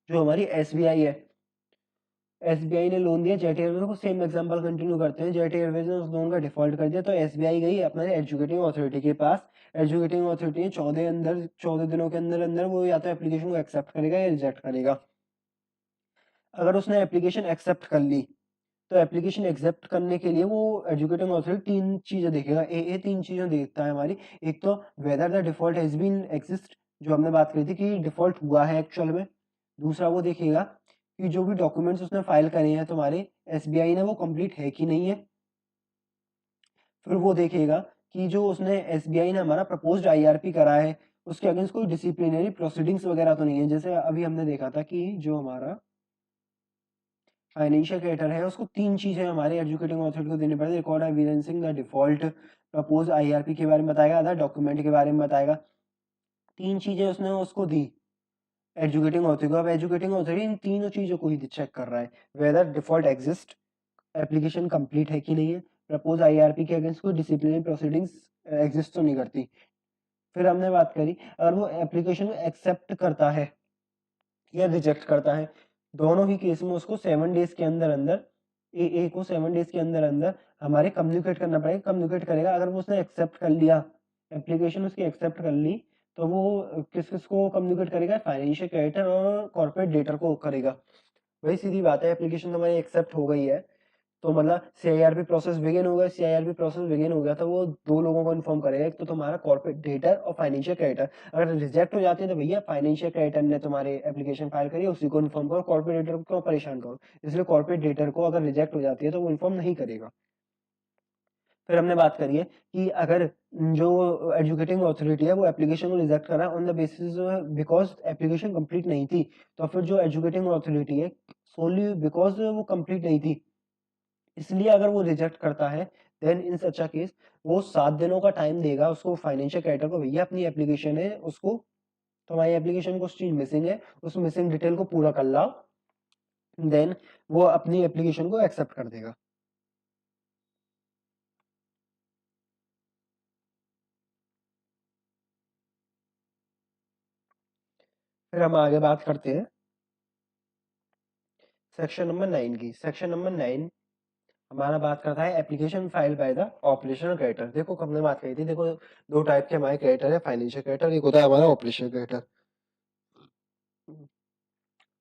जो हमारी एसबीआई है। एसबीआई ने लोन दिया जेट एयरवेज को, सेम एग्जांपल कंटिन्यू करते हैं। जेट एयरवेज ने उस लोन का डिफॉल्ट कर दिया, तो एसबीआई गई अपने एजुकेटिंग अथॉरिटी के पास। एजुकेटिंग अथॉरिटी ने 14 दिनों के अंदर अंदर वो या तो एप्लीकेशन को एक्सेप्ट करेगा या रिजेक्ट करेगा। अगर उसने एप्लीकेशन एक्सेप्ट कर ली, तो एप्लीकेशन एक्सेप्ट करने के लिए वो एजुकेटिंग अथॉरिटी तीन चीजें देखेगा। ए तीन चीजें देखता है हमारी। एक तो whether the default has been exist, जो हमने बात करी थी कि डिफॉल्ट हुआ है एक्चुअल में। दूसरा वो देखेगा कि जो भी डॉक्यूमेंट्स उसने फाइल करे हैं तुम्हारे एसबीआई ने, वो कंप्लीट है कि नहीं है। फिर वो देखेगा कि जो उसने एसबीआई ने हमारा प्रपोज्ड आईआरपी करा है, उसके अगेंस्ट कोई डिसिप्लिनरी प्रोसीडिंग्स वगैरह तो नहीं है। जैसे अभी हमने देखा था कि जो हमारा फाइनेंशियल क्रेडिटर है उसको तीन चीजें हमारे एजुकेटिंग अथॉरिटी को देनी पड़ती है। Record evidencing the default, propose IRP के बारे में बताएगा, अदर डॉक्यूमेंट के बारे में बताएगा। तीन चीजें उसने उसको दी एजुकेटिंग अथॉरिटी को। अब एजुकेटिंग अथॉरिटी इन तीनों चीजों को ही चेक कर रहा है, whether default exist, application complete है कि नहीं है, प्रपोज आईआरपी के अगेंस्ट कोई डिसिप्लिनरी प्रोसीडिंग्स एग्जिस्ट तो नहीं करती। फिर हमने बात करी अगर वो एप्लीकेशन को एक्सेप्ट करता है या रिजेक्ट करता है, दोनों ही केस में उसको 7 डेज के अंदर अंदर ए को 7 डेज के अंदर अंदर हमारे कम्युनिकेट करना पड़ेगा। कम्युनिकेट करेगा, अगर वो उसने एक्सेप्ट कर लिया, एप्लीकेशन उसकी एक्सेप्ट कर ली, तो वो किस किस को कम्युनिकेट करेगा, फाइनेंशियल क्रेडिटर और कॉर्पोरेट डेटर को करेगा। वही सीधी बात है, एप्लीकेशन हमारी एक्सेप्ट हो गई है तो मतलब सीआईआरपी प्रोसेस बिगिन हो गया। सीआईआरपी प्रोसेस बिगिन हो गया तो वो दो लोगों को इन्फॉर्म करेगा, एक तो तुम्हारा कॉर्पोरेट डेटर और फाइनेंशियल क्रेडिटर। अगर रिजेक्ट हो जाती है तो भैया फाइनेंशियल क्रेडिटर ने तुम्हारे एप्लीकेशन फाइल करी, उसी को इन्फॉर्म करो, कॉर्पोरेट डेटर को क्यों परेशान करो। इसलिए कॉर्पोरेट डेटर को अगर रिजेक्ट हो जाती है तो वो इन्फॉर्म नहीं करेगा। फिर हमने बात करी है कि अगर जो एजुकेटिंग अथॉरिटी है वो एप्लीकेशन को रिजेक्ट करा on the basis because application complete नहीं थी, तो फिर जो एजुकेटिंग अथॉरिटी है सोली बिकॉज वो कंप्लीट नहीं थी इसलिए अगर वो रिजेक्ट करता है, then in such a case वो 7 दिनों का टाइम देगा उसको, फाइनेंशियल क्रेडिटर को, भैया अपनी एप्लीकेशन है उसको, तुम्हारी एप्लीकेशन को चीज मिसिंग है, उस मिसिंग डिटेल को पूरा कर लाओ, देन वो अपनी एप्लीकेशन को एक्सेप्ट कर देगा। फिर हम आगे बात करते हैं सेक्शन नंबर 9 की। सेक्शन नंबर 9 हमारा बात करता है application file by the operational creditor. देखो हमने बात करी थी, देखो दो टाइप के हमारे क्रेडिटर है, फाइनेंशियल क्रेडिटर, एक होता है हमारा ऑपरेशनल क्रेडिटर।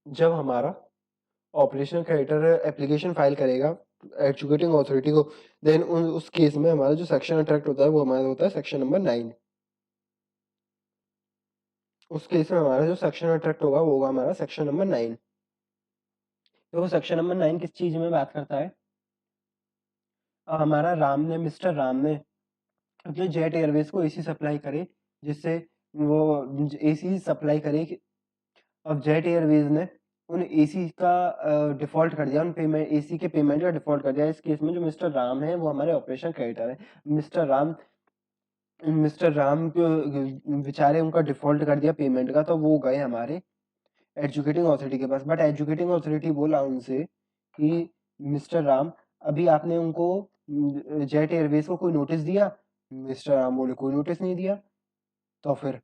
जब हमारा ऑपरेशनल क्रेडिटर एप्लीकेशन फाइल करेगा एजुकेटिंग अथॉरिटी को, देन उस केस में हमारा जो सेक्शन अट्रैक्ट होता है वो हमारा होता है सेक्शन नंबर 9। उस केस में हमारा जो सेक्शन अट्रैक्ट होगा वो होगा हमारा सेक्शन नंबर 9। तो सेक्शन नंबर 9 किस चीज में बात करता है, हमारा मिस्टर राम ने अपने जेट एयरवेज को एसी सप्लाई करे, जिससे वो एसी सप्लाई करे। अब जेट एयरवेज ने उन एसी का डिफॉल्ट कर दिया, उन पेमेंट एसी के पेमेंट का डिफॉल्ट कर दिया। इस केस में जो मिस्टर राम है वो हमारे ऑपरेशन क्रेडिटर है। मिस्टर राम को बेचारे उनका डिफॉल्ट कर दिया पेमेंट का, तो वो गए हमारे एजुकेटिंग अथॉरिटी के पास, बट एजुकेटिंग अथॉरिटी बोला उनसे कि मिस्टर राम अभी आपने उनको जेट एयरवेज को कोई नोटिस दिया। मिस्टर राम बोले कोई नोटिस नहीं दिया। तो फिर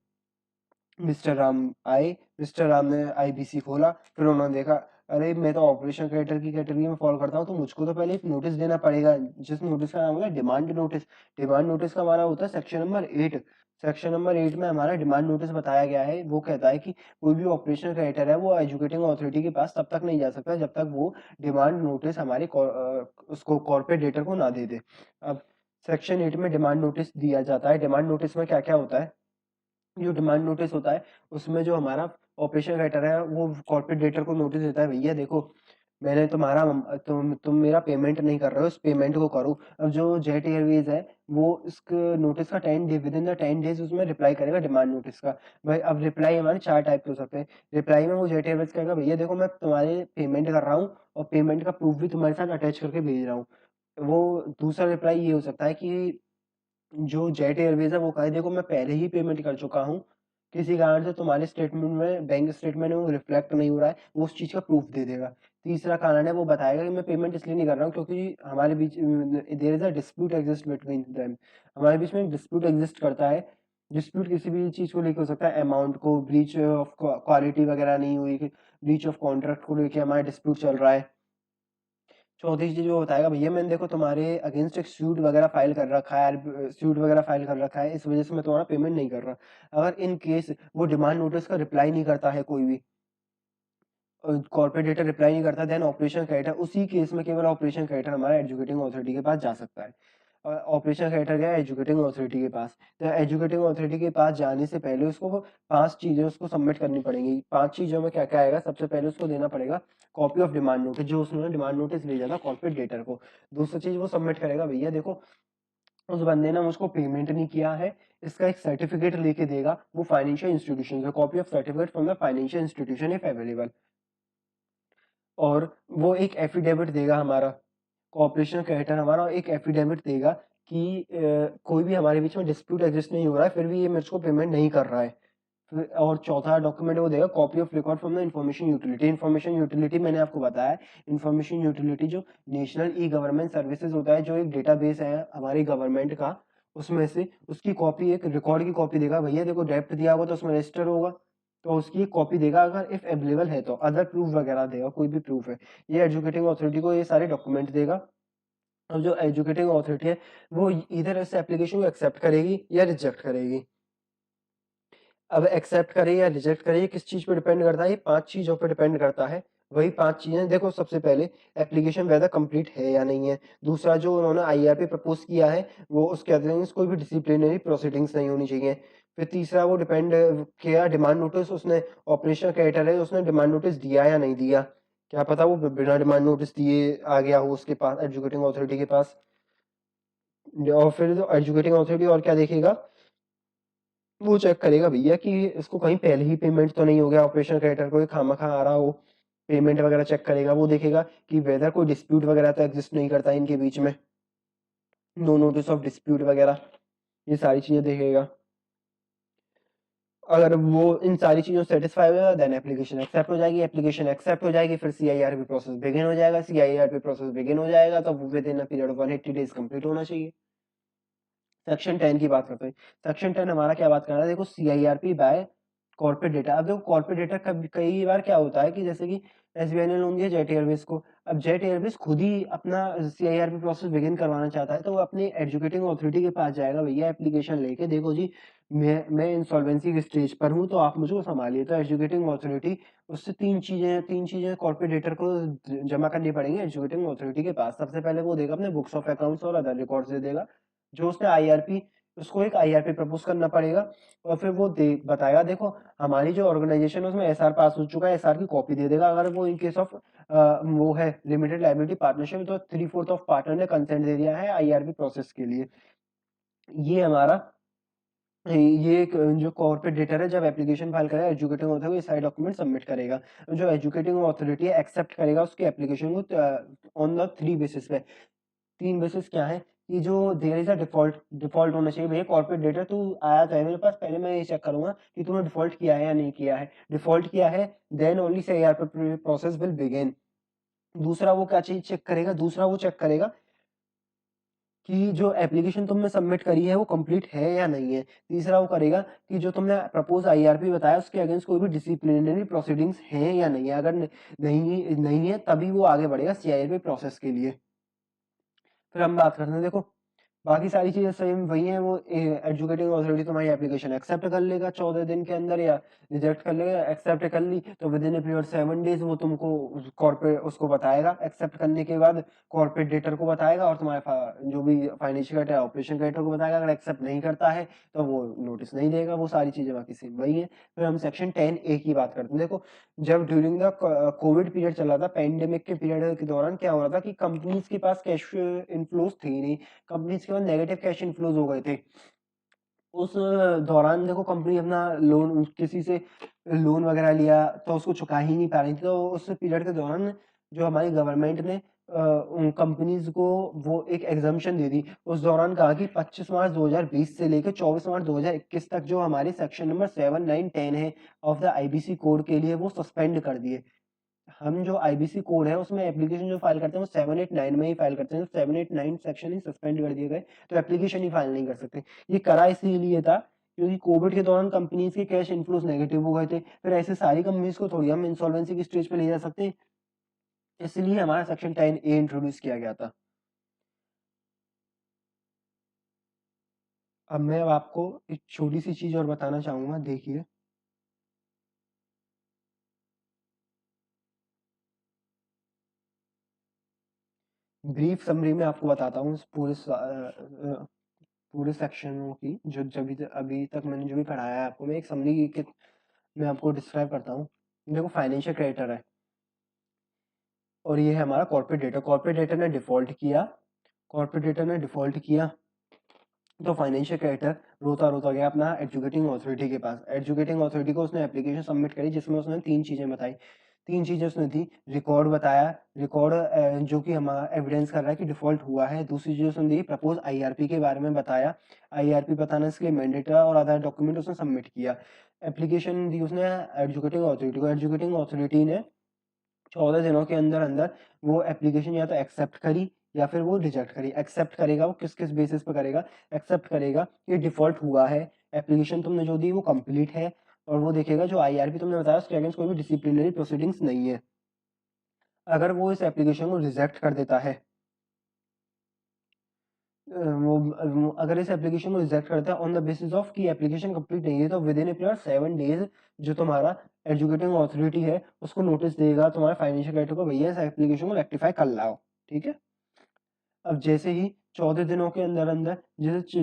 मिस्टर राम आए, मिस्टर राम ने आईबीसी खोला, फिर उन्होंने देखा अरे मैं तो ऑपरेशन क्रेडिटर की कैटेगरी में फॉलो करता हूँ, तो मुझको तो पहले एक नोटिस देना पड़ेगा, जिस नोटिस का नाम होता है डिमांड नोटिस। डिमांड नोटिस का हमारा होता है सेक्शन नंबर 8। सेक्शन नंबर 8 में हमारा डिमांड नोटिस बताया गया है। वो कहता है कि कोई भी ऑपरेशन क्रेडिटर है वो एजुकेटिंग अथॉरिटी के पास तब तक नहीं जा सकता जब तक वो डिमांड नोटिस हमारे उसको कॉर्पोरेट डेटर को ना दे दे। अब सेक्शन 8 में डिमांड नोटिस दिया जाता है। डिमांड नोटिस में क्या क्या होता है, जो डिमांड नोटिस होता है उसमें जो हमारा ऑपरेशन राइटर है वो कॉर्पोरेट डेटर को नोटिस देता है, भैया देखो मैंने तुम्हारा तुम मेरा पेमेंट नहीं कर रहे हो, इस पेमेंट को करो। अब जो जेट एयरवेज है वो इस नोटिस का 10 day with in the 10 days उसमें रिप्लाई करेगा डिमांड नोटिस का। भाई अब रिप्लाई हमारे 4 टाइप के हो सकते हैं। रिप्लाई में वो जेट एयरवेज कहेगा भैया देखो मैं तुम्हारे पेमेंट कर रहा हूँ और पेमेंट का प्रूफ भी तुम्हारे साथ अटैच करके भेज रहा हूँ। वो दूसरा रिप्लाई ये हो सकता है कि जो जेट एयरवेज है वो कहे देखो मैं पहले ही पेमेंट कर चुका हूँ, किसी कारण से तुम्हारे स्टेटमेंट में बैंक स्टेटमेंट में वो रिफ्लेक्ट नहीं हो रहा है, वो उस चीज का प्रूफ दे देगा। तीसरा कारण है वो बताएगा कि मैं पेमेंट इसलिए नहीं कर रहा हूँ क्योंकि हमारे बीच there is a dispute exist between them, हमारे बीच में एक डिस्प्यूट एग्जिस्ट करता है। डिस्प्यूट किसी भी चीज को लेकर हो सकता है, अमाउंट को, ब्रीच ऑफ क्वालिटी वगैरह नहीं हुई, ब्रीच ऑफ कॉन्ट्रैक्ट को लेकर हमारा डिस्प्यूट चल रहा है। चौथी चीज वो बताएगा भैया मैंने देखो तुम्हारे अगेंस्ट एक सूट वगैरह फाइल कर रखा है, सूट वगैरह फाइल कर रखा है, इस वजह से मैं तुम्हारा पेमेंट नहीं कर रहा। अगर इन केस वो डिमांड नोटिस का रिप्लाई नहीं करता है कोई भी, कॉर्पोरेट डेटा रिप्लाई नहीं करता, देन ऑपरेशन क्रेडिटर, उसी केस में केवल ऑपरेशन क्रेडिटर हमारा एजुकेटिंग अथॉरिटी के पास जा सकता है। ऑपरेशन क्रेडिटर गया एजुकेटिंग अथॉरिटी के पास, तो एजुकेटिंग अथॉरिटी के पास जाने से पहले उसको वो 5 चीजें उसको सबमिट करनी पड़ेंगी। 5 चीजों में क्या क्या आएगा, सबसे पहले उसको देना पड़ेगा कॉपी ऑफ डिमांड नोटिस, जो उसने डिमांड नोटिस भेजा था कॉर्पोरेट डेटर को। दूसरी चीज वो सबमिट करेगा भैया देखो उस बंदे ने मुझको पेमेंट नहीं किया है, इसका एक सर्टिफिकेट लेके देगा वो फाइनेंशियल इंस्टीट्यूशन से, copy of certificate from the financial institution if available. और वो एक एफिडेविट देगा हमारा, कॉर्पोरेशन क्रेडिटर हमारा एक एफिडेविट देगा कि कोई भी हमारे बीच में डिस्प्यूट एग्जिस्ट नहीं हो रहा है, फिर भी ये मुझको पेमेंट नहीं कर रहा है। और चौथा डॉक्यूमेंट वो देगा copy of record from the information utility. Information utility मैंने आपको बताया, इन्फॉर्मेशन यूटिलिटी जो नेशनल ई गवर्नमेंट सर्विसेज होता है, जो एक डेटाबेस है हमारी गवर्नमेंट का, उसमें से उसकी कॉपी, एक रिकॉर्ड की कॉपी देगा। भैया देखो डेप्ट दिया होगा तो उसमें रजिस्टर होगा, तो उसकी एक कॉपी देगा अगर इफ अवेलेबल है तो, अदर प्रूफ वगैरह देगा, कोई भी प्रूफ है। ये एजुकेटिंग अथॉरिटी को ये सारे डॉक्यूमेंट देगा। और जो एजुकेटिंग अथॉरिटी है वो इधर इस एप्लीकेशन को एक्सेप्ट करेगी या रिजेक्ट करेगी। अब एक्सेप्ट करे या रिजेक्ट करे ये किस चीज पे डिपेंड करता है, ये 5 चीजों पे डिपेंड करता है। वही 5 चीजें देखो, सबसे पहले एप्लीकेशन वेदर कंप्लीट है या नहीं है। दूसरा जो उन्होंने आईआरपी प्रपोज किया है वो उसके अगेंस्ट कोई भी डिसिप्लिनरी प्रोसीडिंग्स नहीं होनी चाहिए। फिर तीसरा वो डिपेंड किया डिमांड नोटिस उसने, ऑपरेशन क्रेडिटर है उसने डिमांड नोटिस दिया या नहीं दिया, क्या पता वो बिना डिमांड नोटिस दिए आ गया हो उसके पास, एजुकेटिंग अथॉरिटी के पास। और फिर जो एजुकेटिंग अथॉरिटी और क्या देखेगा, वो चेक करेगा भैया कि इसको कहीं पहले ही पेमेंट तो नहीं हो गया ऑपरेशन क्रेडिटर को, ये खामखा आ रहा हो, पेमेंट वगैरह चेक करेगा। वो देखेगा कि वेदर कोई डिस्प्यूट वगैरह तो एग्जिस्ट नहीं करता इनके बीच में, नो नोटिस ऑफ डिस्प्यूट वगैरह, ये सारी चीजें देखेगा। अगर वो इन सारी चीजों से सेटिस्फाई हो जाएगा देन एप्लीकेशन एक्सेप्ट हो जाएगी। एप्लीकेशन एक्सेप्ट हो जाएगी फिर सीआईआरपी प्रोसेस बिगिन हो जाएगा। सीआईआरपी प्रोसेस बिगिन हो जाएगा तो with in a period of 180 days complete होना चाहिए। सेक्शन 10 की बात करते हैं। सेक्शन 10 हमारा क्या बात कर रहा है, देखो सीआईआरपी बाय कॉर्पोरेट डेटा। अब देखो कॉर्पोरेट डेटा कई बार क्या होता है कि जैसे कि एसबीआई ने लोन दिया जेट एयरवेज को, अब जेट एयरवेज खुद ही अपना सीआईआरपी प्रोसेस बिगिन करवाना चाहता है, तो वो अपनी एजुकेटिंग अथॉरिटी के पास जाएगा भैया एप्लीकेशन लेके, देखो जी मैं इंसॉल्वेंसी के स्टेज पर हूँ तो आप मुझको संभालिए। तो एजुकेटिंग अथॉरिटी उससे तीन चीजें कॉर्पोरेट डेटर को जमा करनी पड़ेंगी एजुकेटिंग अथॉरिटी के पास। सबसे पहले वो देगा अपने बुक्स ऑफ अकाउंट्स और अदर रिकॉर्ड्स दे देगा, जो उसने आईआरपी, उसको एक आईआरपी प्रपोज करना पड़ेगा। और फिर वो बताएगा देखो हमारी जो ऑर्गेनाइजेशन है उसमें एसआर पास हो चुका है, एसआर की कॉपी दे देगा। अगर वो इन केस ऑफ वो है लिमिटेड लाइबिलिटी पार्टनरशिप, तो 3/4 ऑफ पार्टनर ने कंसेंट दे दिया है आईआरपी प्रोसेस के लिए। ये हमारा ये एक जो कॉर्पोरेट डेटर है जब एप्लीकेशन फाइल करेगा एजुकेटिंग होता है ये सारे डॉक्यूमेंट सबमिट करेगा। जो एजुकेटिंग अथॉरिटी है एक्सेप्ट करेगा उसकी एप्लीकेशन को ऑन द 3 बेसिस पे। 3 बेसिस क्या है कि जो there is a default, default होना चाहिए भैया कॉर्पोरेट डेटा तू आया तो है मेरे पास, पहले मैं ये चेक करूंगा कि तूने डिफॉल्ट किया है या नहीं किया है। डिफॉल्ट किया है then only say process will begin. दूसरा वो क्या चीज चेक करेगा, दूसरा वो चेक करेगा कि जो एप्लीकेशन तुमने सबमिट करी है वो कंप्लीट है या नहीं है। तीसरा वो करेगा कि जो तुमने प्रपोज आईआरपी बताया उसके अगेंस्ट कोई भी डिसिप्लिनरी प्रोसीडिंग्स हैं या नहीं है। अगर नहीं नहीं है तभी वो आगे बढ़ेगा सीआईआरपी प्रोसेस के लिए। फिर हम बात करते हैं देखो बाकी सारी चीजें सेम वही हैं। वो एजुकेटिंग अथॉरिटी तुम्हारी एप्लीकेशन एक्सेप्ट कर लेगा 14 दिन के अंदर, या रिजेक्ट कर लेगा। एक्सेप्ट कर ली तो with in a period 7 days वो तुमको कॉर्पोरेट उसको बताएगा। एक्सेप्ट करने के बाद कॉर्पोरेट डेटर को बताएगा, और तुम्हारे जो भी फाइनेंशियल क्रेडिटर ऑपरेशन क्रेडिटर को बताएगा। अगर एक्सेप्ट नहीं करता है तो वो नोटिस नहीं देगा। वो सारी चीजें बाकी सेम वही है। फिर हम सेक्शन 10A की बात करते हैं। देखो, जब ड्यूरिंग द कोविड पीरियड चल रहा था, पेंडेमिक के पीरियड के दौरान क्या हो रहा था कि कंपनीज के पास कैश इनफ्लोज थी नहीं, कंपनीज के पास नेगेटिव कैश इनफ्लोज हो गए थे। उस दौरान देखो, कंपनी अपना लोन किसी से लोन वगैरह लिया तो उसको चुका ही नहीं पा रही थी। तो उस पीरियड के दौरान जो हमारी गवर्नमेंट ने उन कंपनीज को वो एक एग्जाम्पशन दे दी। उस दौरान कहा कि 25 मार्च 2020 से लेकर 24 मार्च 2021 तक जो हमारे सेक्शन नंबर 7, 9, 10 है ऑफ द आईबीसी कोड के लिए वो सस्पेंड कर दिए। हम जो आईबीसी कोड है उसमें एप्लीकेशन जो फाइल करते हैं वो 7, 8, 9 में ही फाइल करते हैं। 7, 8, 9 सेक्शन ही सस्पेंड कर दिए गए, तो एप्लीकेशन ही फाइल नहीं कर सकते। ये करा इसीलिए था क्योंकि कोविड के दौरान कंपनीज के कैश इनफ्लोज नेगेटिव हो गए थे। फिर ऐसे सारी कंपनीज को थोड़ी हम इंसॉल्वेंसी की स्टेज पे ले जा सकते हैं, इसलिए हमारा सेक्शन 10A इंट्रोड्यूस किया गया था। अब आपको एक छोटी सी चीज और बताना चाहूंगा, देखिए। ब्रीफ समरी में आपको बताता हूँ इस पूरे सेक्शनों की, जो जब अभी तक मैंने जो भी पढ़ाया है आपको। मैं एक समरी के मैं आपको डिस्क्राइब करता हूँ। देखो, फाइनेंशियल क्रेडिटर है और ये है हमारा कॉर्पोरेट डेटर। कॉर्पोरेट डेटर ने डिफॉल्ट किया, कॉर्पोरेट डेटर ने डिफॉल्ट किया तो फाइनेंशियल क्रेडिटर रोता रोता गया अपना एजुकेटिंग अथॉरिटी के पास। एजुकेटिंग अथॉरिटी को उसने एप्लीकेशन सबमिट करी, जिसमें उसने 3 चीजें बताई। 3 चीजें उसने थी। रिकॉर्ड बताया, रिकॉर्ड जो कि हमारा एविडेंस कर रहा है कि डिफॉल्ट हुआ है। दूसरी चीज उसने दी, प्रपोज आईआरपी के बारे में बताया। आईआरपी बताना इसके लिए मैंडेटरी और आधार डॉक्यूमेंट उसने सबमिट किया। एप्लीकेशन दी उसने एजुकेटिंग अथॉरिटी को। एजुकेटिंग अथॉरिटी ने 14 दिनों के अंदर अंदर वो एप्लीकेशन या तो एक्सेप्ट करी या फिर वो रिजेक्ट करी। एक्सेप्ट करेगा, वो किस किस बेसिस पे करेगा? एक्सेप्ट करेगा कि डिफॉल्ट हुआ है, एप्लीकेशन तुमने जो दी वो कंप्लीट है, और वो देखेगा जो आईआरपी तुमने बताया उसके अगेंस्ट कोई भी डिसिप्लिनरी प्रोसीडिंग्स नहीं है। अगर वो इस एप्लीकेशन को रिजेक्ट कर देता है, अगर इस एप्लीकेशन को रिजेक्ट करता है ऑन द बेसिस ऑफ कि एप्लीकेशन कंप्लीट नहीं है, तो with in a period 7 days जो तुम्हारा एजुकेटिंग अथॉरिटी है उसको नोटिस देगा तुम्हारे फाइनेंशियल क्रेडिटर को, भैया इस एप्लीकेशन को रेक्टिफाई कर लाओ। ठीक है। अब जैसे ही 14 दिनों के अंदर अंदर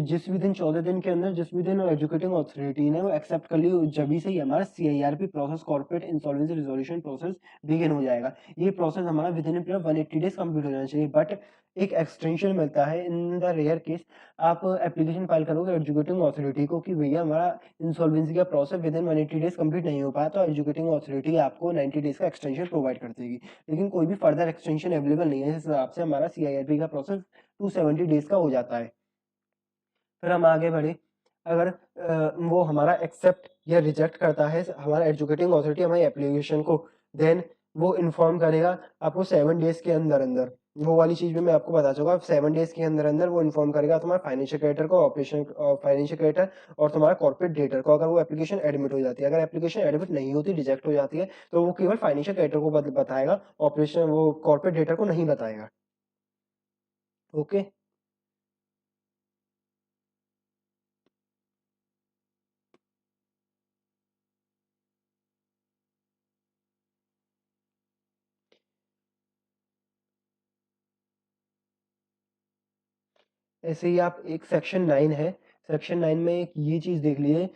जिस भी दिन 14 दिन के अंदर जिस भी दिन एजुकेटिंग अथॉरिटी ने वो एक्सेप्ट कर ली, जब से ही हमारा CIRP process, corporate insolvency resolution process begin हो जाएगा। ये प्रोसेस हमारा with in a period 180 days complete हो जाना चाहिए। बट एक एक्सटेंशन मिलता है इन द रेयर केस। आप एप्लीकेशन फाइल करोगे एजुकेटिंग अथॉरिटी को कि भैया हमारा इंसॉल्वेंसी का process with in 180 days complete नहीं हो पाया, तो एजुकेटिंग अथॉरिटी आपको 90 डेज का एक्सटेंशन प्रोवाइड कर देगी। लेकिन कोई भी फर्दर एक्सटेंशन अवेलेबल नहीं है, जिस हिसाब से हमारा सीआईआरपी का प्रोसेस 270 डेज का हो जाता है। फिर हम आगे बढ़े। अगर वो हमारा एक्सेप्ट या रिजेक्ट करता है हमारा एजुकेटिंग अथॉरिटी हमारी एप्लीकेशन को, देन वो इन्फॉर्म करेगा आपको 7 डेज के अंदर अंदर। वो वाली चीज भी मैं आपको बता चुका। 7 डेज के अंदर अंदर वो इन्फॉर्म करेगा तुम्हारा फाइनेंशियल क्रेडिटर को, ऑपरेशन फाइनेंशियल क्रेडिटर और तुम्हारा कॉर्पोरेट डेटर को, अगर वो एप्लीकेशन एडमिट हो जाती है। अगर एप्लीकेशन एडमिट नहीं होती, रिजेक्ट हो जाती है, तो वो केवल फाइनेंशियल क्रेडिटर को बताएगा, ऑपरेशन वो कॉर्पोरेट डेटर को नहीं बताएगा। ओके। ऐसे ही आप एक सेक्शन 9 है, सेक्शन 9 में एक ये चीज देख लीजिए,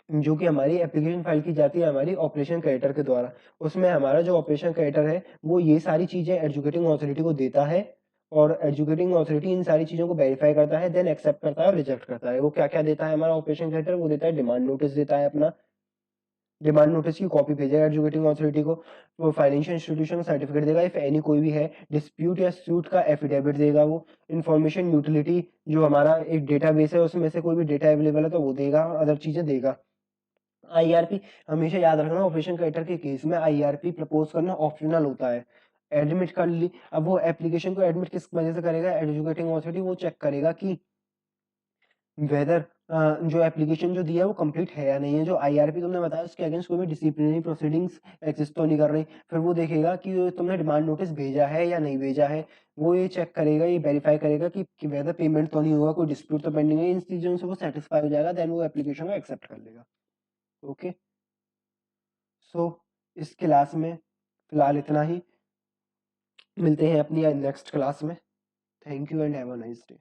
जो कि हमारी एप्लीकेशन फाइल की जाती है हमारी ऑपरेशन क्रेडिटर के द्वारा। उसमें हमारा जो ऑपरेशन क्रेडिटर है वो ये सारी चीजें एजुकेटिंग अथॉरिटी को देता है, और एजुकेटिंग अथॉरिटी इन सारी चीजों को वेरीफाई करता है, देन एक्सेप्ट करता है और रिजेक्ट करता है। वो क्या क्या देता है हमारा ऑपरेशन क्रेडिटर? वो देता है डिमांड नोटिस, देता है अपना डिमांड नोटिस की कॉपी भेजेगा एजुकेटिंग अथॉरिटी को। वो फाइनेंशियल इंस्टीट्यूशन का सर्टिफिकेट देगा, इफ एनी कोई भी है डिस्प्यूट या सूट का एफिडेविट देगा। वो इंफॉर्मेशन यूटिलिटी जो हमारा एक डेटाबेस है उसमें से कोई भी डेटा अवेलेबल है तो वो देगा, और अदर चीजें देगा। आईआरपी हमेशा याद रखना, ऑपरेशन क्रेडिटर के केस में आईआरपी प्रपोज करना ऑप्शनल होता है। एडमिट कर ली, अब वो एप्लीकेशन को एडमिट किस वजह से करेगा? एजुकेटिंग अथॉरिटी वो चेक करेगा कि वेदर जो एप्लीकेशन जो दिया है वो कंप्लीट है या नहीं है। जो आईआरपी तुमने बताया उसके अगेंस्ट कोई भी डिसिप्लिनरी प्रोसीडिंग्स एग्जिस्ट तो नहीं कर रही। फिर वो देखेगा कि तुमने डिमांड नोटिस भेजा है या नहीं भेजा है। वो ये चेक करेगा, ये वेरीफाई करेगा कि वेदर पेमेंट तो नहीं हुआ, कोई डिस्प्यूट तो पेंडिंग है। इन चीज़ों से वो सेटिस्फाई हो जाएगा, देन वो एप्लीकेशन को एक्सेप्ट कर लेगा। ओके, सो इस क्लास में फिलहाल इतना ही। मिलते हैं अपनी नेक्स्ट क्लास में। Thank you and have a nice day.